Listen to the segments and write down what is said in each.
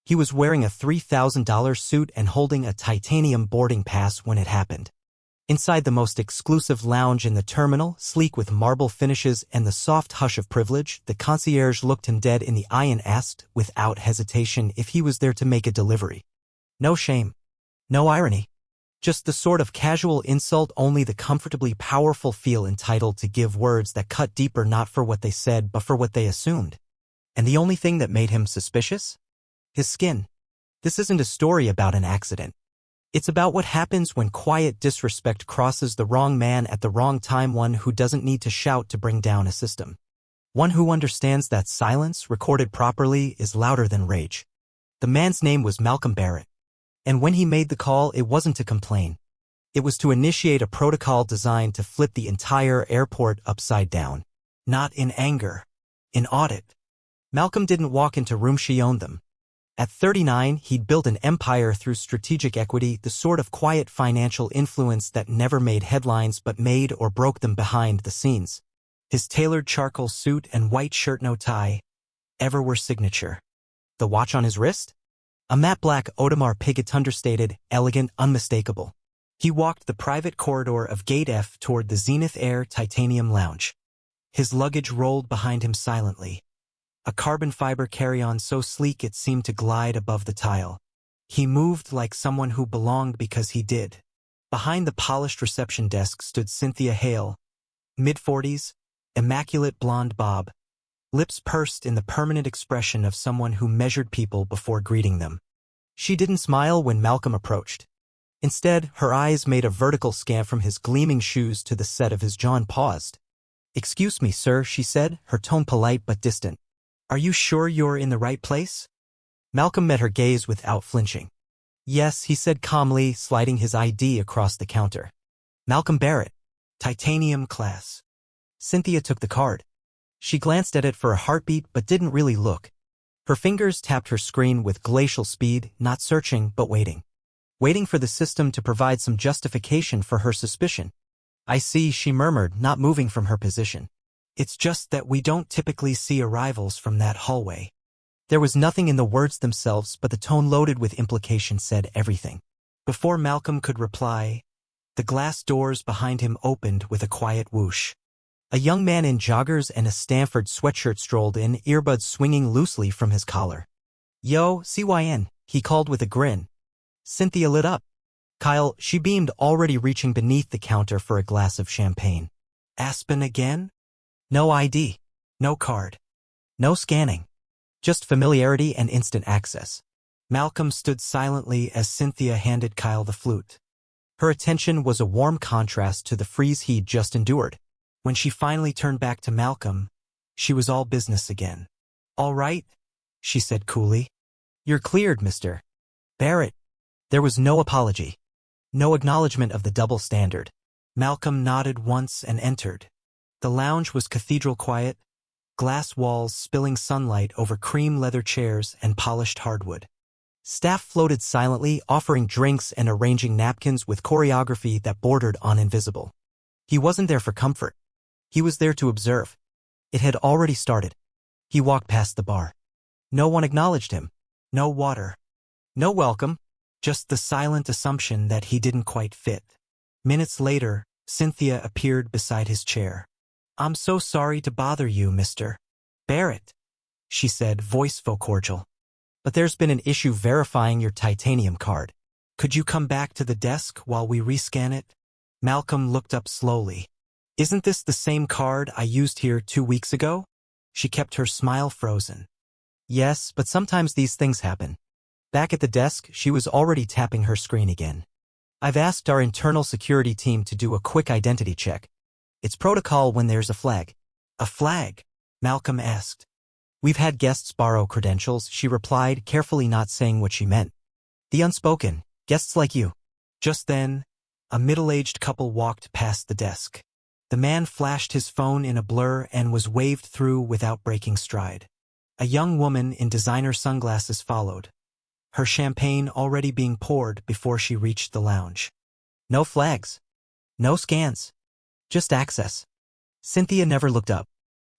He was wearing a $3,000 suit and holding a titanium boarding pass when it happened. Inside the most exclusive lounge in the terminal, sleek with marble finishes and the soft hush of privilege, the concierge looked him dead in the eye and asked, without hesitation, if he was there to make a delivery. No shame. No irony. Just the sort of casual insult only the comfortably powerful feel entitled to give, words that cut deeper not for what they said but for what they assumed. And the only thing that made him suspicious? His skin. This isn't a story about an accident. It's about what happens when quiet disrespect crosses the wrong man at the wrong time, one who doesn't need to shout to bring down a system. One who understands that silence, recorded properly, is louder than rage. The man's name was Malcolm Barrett. And when he made the call, it wasn't to complain. It was to initiate a protocol designed to flip the entire airport upside down. Not in anger. In audit. Malcolm didn't walk into rooms, she owned them. At 39, he'd built an empire through strategic equity, the sort of quiet financial influence that never made headlines but made or broke them behind the scenes. His tailored charcoal suit and white shirt, no tie, ever were signature. The watch on his wrist? A matte black Audemars Piguet, understated, elegant, unmistakable. He walked the private corridor of Gate F toward the Zenith Air Titanium Lounge. His luggage rolled behind him silently. A carbon fiber carry-on so sleek it seemed to glide above the tile. He moved like someone who belonged because he did. Behind the polished reception desk stood Cynthia Hale, mid-40s, immaculate blonde bob, lips pursed in the permanent expression of someone who measured people before greeting them. She didn't smile when Malcolm approached. Instead, her eyes made a vertical scan from his gleaming shoes to the set of his jaw and paused. "Excuse me, sir," she said, her tone polite but distant. "Are you sure you're in the right place?" Malcolm met her gaze without flinching. "Yes," he said calmly, sliding his ID across the counter. "Malcolm Barrett, Titanium class." Cynthia took the card. She glanced at it for a heartbeat but didn't really look. Her fingers tapped her screen with glacial speed, not searching but waiting. Waiting for the system to provide some justification for her suspicion. "I see," she murmured, not moving from her position. "It's just that we don't typically see arrivals from that hallway." There was nothing in the words themselves, but the tone loaded with implication said everything. Before Malcolm could reply, the glass doors behind him opened with a quiet whoosh. A young man in joggers and a Stanford sweatshirt strolled in, earbuds swinging loosely from his collar. "Yo, CYN," he called with a grin. Cynthia lit up. "Kyle," she beamed, already reaching beneath the counter for a glass of champagne. "Aspen again?" No ID. No card. No scanning. Just familiarity and instant access. Malcolm stood silently as Cynthia handed Kyle the flute. Her attention was a warm contrast to the freeze he'd just endured. When she finally turned back to Malcolm, she was all business again. "All right," she said coolly. "You're cleared, Mr. Barrett." There was no apology. No acknowledgement of the double standard. Malcolm nodded once and entered. The lounge was cathedral quiet, glass walls spilling sunlight over cream leather chairs and polished hardwood. Staff floated silently, offering drinks and arranging napkins with choreography that bordered on invisible. He wasn't there for comfort. He was there to observe. It had already started. He walked past the bar. No one acknowledged him. No water. No welcome. Just the silent assumption that he didn't quite fit. Minutes later, Cynthia appeared beside his chair. "I'm so sorry to bother you, Mr. Barrett," she said, voice faux cordial. "But there's been an issue verifying your titanium card. Could you come back to the desk while we rescan it?" Malcolm looked up slowly. "Isn't this the same card I used here 2 weeks ago?" She kept her smile frozen. "Yes, but sometimes these things happen." Back at the desk, she was already tapping her screen again. "I've asked our internal security team to do a quick identity check. It's protocol when there's a flag." "A flag?" Malcolm asked. "We've had guests borrow credentials," she replied, carefully not saying what she meant. "The unspoken, guests like you." Just then, a middle-aged couple walked past the desk. The man flashed his phone in a blur and was waved through without breaking stride. A young woman in designer sunglasses followed, her champagne already being poured before she reached the lounge. No flags. No scans. Just access. Cynthia never looked up.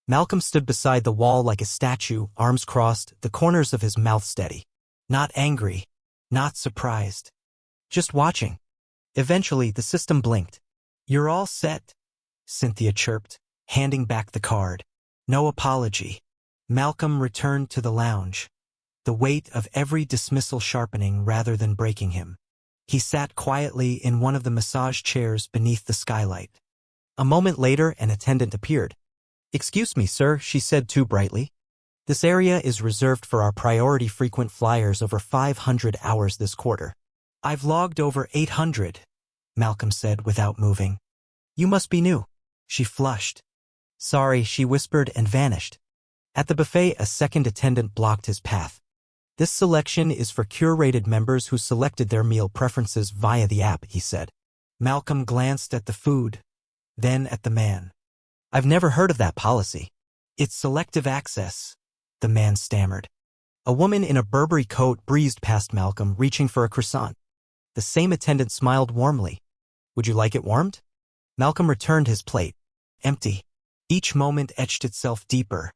Malcolm stood beside the wall like a statue, arms crossed, the corners of his mouth steady. Not angry, not surprised. Just watching. Eventually, the system blinked. "You're all set," Cynthia chirped, handing back the card. No apology. Malcolm returned to the lounge, the weight of every dismissal sharpening rather than breaking him. He sat quietly in one of the massage chairs beneath the skylight. A moment later, an attendant appeared. "Excuse me, sir," she said too brightly. "This area is reserved for our priority frequent flyers over 500 hours this quarter." "I've logged over 800, Malcolm said without moving. "You must be new." She flushed. "Sorry," she whispered and vanished. At the buffet, a second attendant blocked his path. "This selection is for curated members who selected their meal preferences via the app," he said. Malcolm glanced at the food, then at the man. "I've never heard of that policy." "It's selective access," the man stammered. A woman in a Burberry coat breezed past Malcolm, reaching for a croissant. The same attendant smiled warmly. "Would you like it warmed?" Malcolm returned his plate. Empty. Each moment etched itself deeper.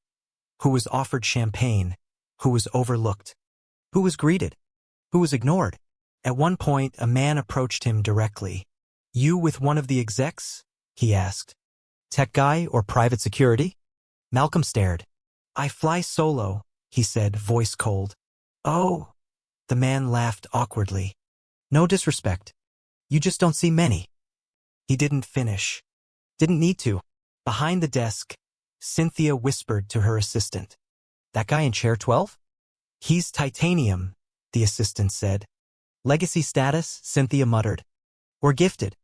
Who was offered champagne? Who was overlooked? Who was greeted? Who was ignored? At one point, a man approached him directly. "You with one of the execs?" he asked. "Tech guy or private security?" Malcolm stared. "I fly solo," he said, voice cold. "Oh." The man laughed awkwardly. "No disrespect. You just don't see many." He didn't finish. Didn't need to. Behind the desk, Cynthia whispered to her assistant. "That guy in chair 12? "He's titanium," the assistant said. "Legacy status," Cynthia muttered. "Or gifted.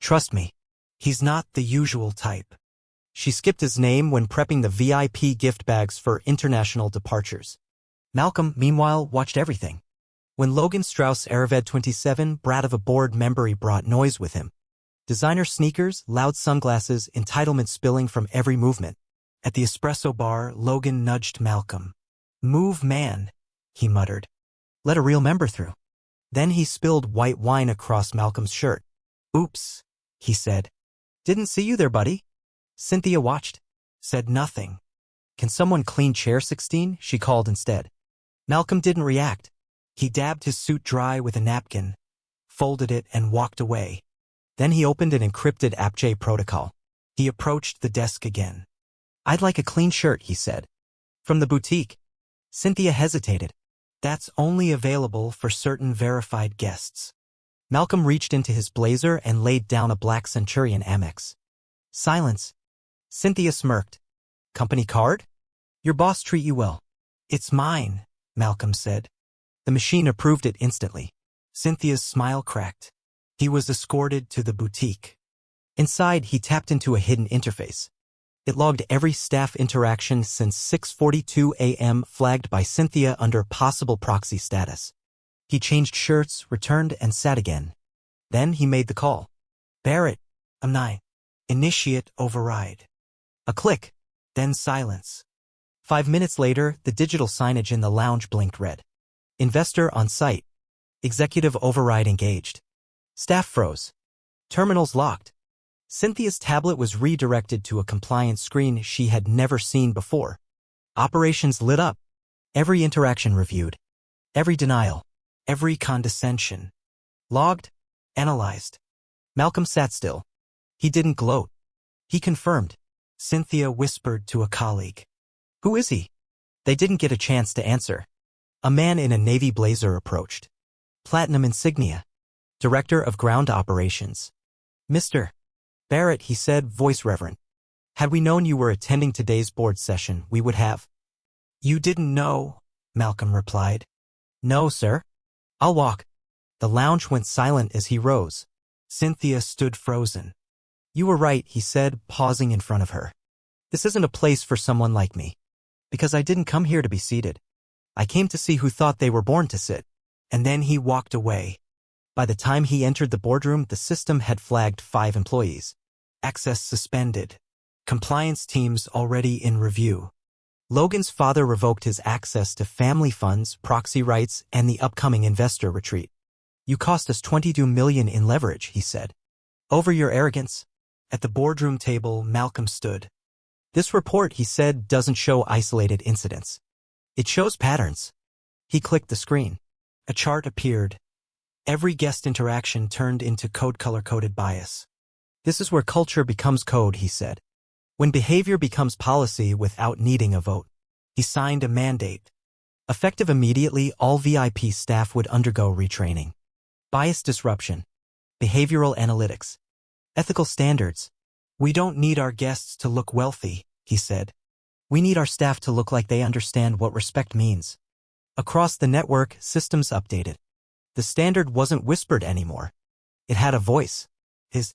Trust me, he's not the usual type." She skipped his name when prepping the VIP gift bags for international departures. Malcolm, meanwhile, watched everything. When Logan Strauss Arived 27, brat of a board member, he brought noise with him. Designer sneakers, loud sunglasses, entitlement spilling from every movement. At the espresso bar, Logan nudged Malcolm. "Move, man," he muttered. "Let a real member through." Then he spilled white wine across Malcolm's shirt. "Oops," he said. "Didn't see you there, buddy." Cynthia watched. Said nothing. "Can someone clean chair 16? She called instead. Malcolm didn't react. He dabbed his suit dry with a napkin, folded it, and walked away. Then he opened an encrypted AppJ protocol. He approached the desk again. "I'd like a clean shirt," he said. "From the boutique." Cynthia hesitated. "That's only available for certain verified guests." Malcolm reached into his blazer and laid down a black Centurion Amex. Silence. Cynthia smirked. "Company card? Your boss treat you well." "It's mine," Malcolm said. The machine approved it instantly. Cynthia's smile cracked. He was escorted to the boutique. Inside, he tapped into a hidden interface. It logged every staff interaction since 6:42 a.m., flagged by Cynthia under possible proxy status. He changed shirts, returned, and sat again. Then he made the call. "Barrett, I'm 9. Initiate override." A click, then silence. 5 minutes later, the digital signage in the lounge blinked red. "Investor on site. Executive override engaged." Staff froze. Terminals locked. Cynthia's tablet was redirected to a compliance screen she had never seen before. Operations lit up. Every interaction reviewed. Every denial. Every condescension. Logged. Analyzed. Malcolm sat still. He didn't gloat. He confirmed. Cynthia whispered to a colleague. "Who is he?" They didn't get a chance to answer. A man in a navy blazer approached. Platinum insignia. Director of Ground Operations. "Mr. Barrett," he said, voice reverent. "Had we known you were attending today's board session, we would have." "You didn't know," Malcolm replied. "No, sir. I'll walk." The lounge went silent as he rose. Cynthia stood frozen. "You were right," he said, pausing in front of her. "This isn't a place for someone like me. Because I didn't come here to be seated. I came to see who thought they were born to sit." And then he walked away. By the time he entered the boardroom, the system had flagged 5 employees. Access suspended. Compliance teams already in review. Logan's father revoked his access to family funds, proxy rights, and the upcoming investor retreat. "You cost us $22 million in leverage," he said. "Over your arrogance." At the boardroom table, Malcolm stood. "This report," he said, "doesn't show isolated incidents. It shows patterns." He clicked the screen. A chart appeared. Every guest interaction turned into color-coded bias. This is where culture becomes code, he said. When behavior becomes policy without needing a vote. He signed a mandate. Effective immediately, all VIP staff would undergo retraining. Bias disruption. Behavioral analytics. Ethical standards. We don't need our guests to look wealthy, he said. We need our staff to look like they understand what respect means. Across the network, systems updated. The standard wasn't whispered anymore. It had a voice. His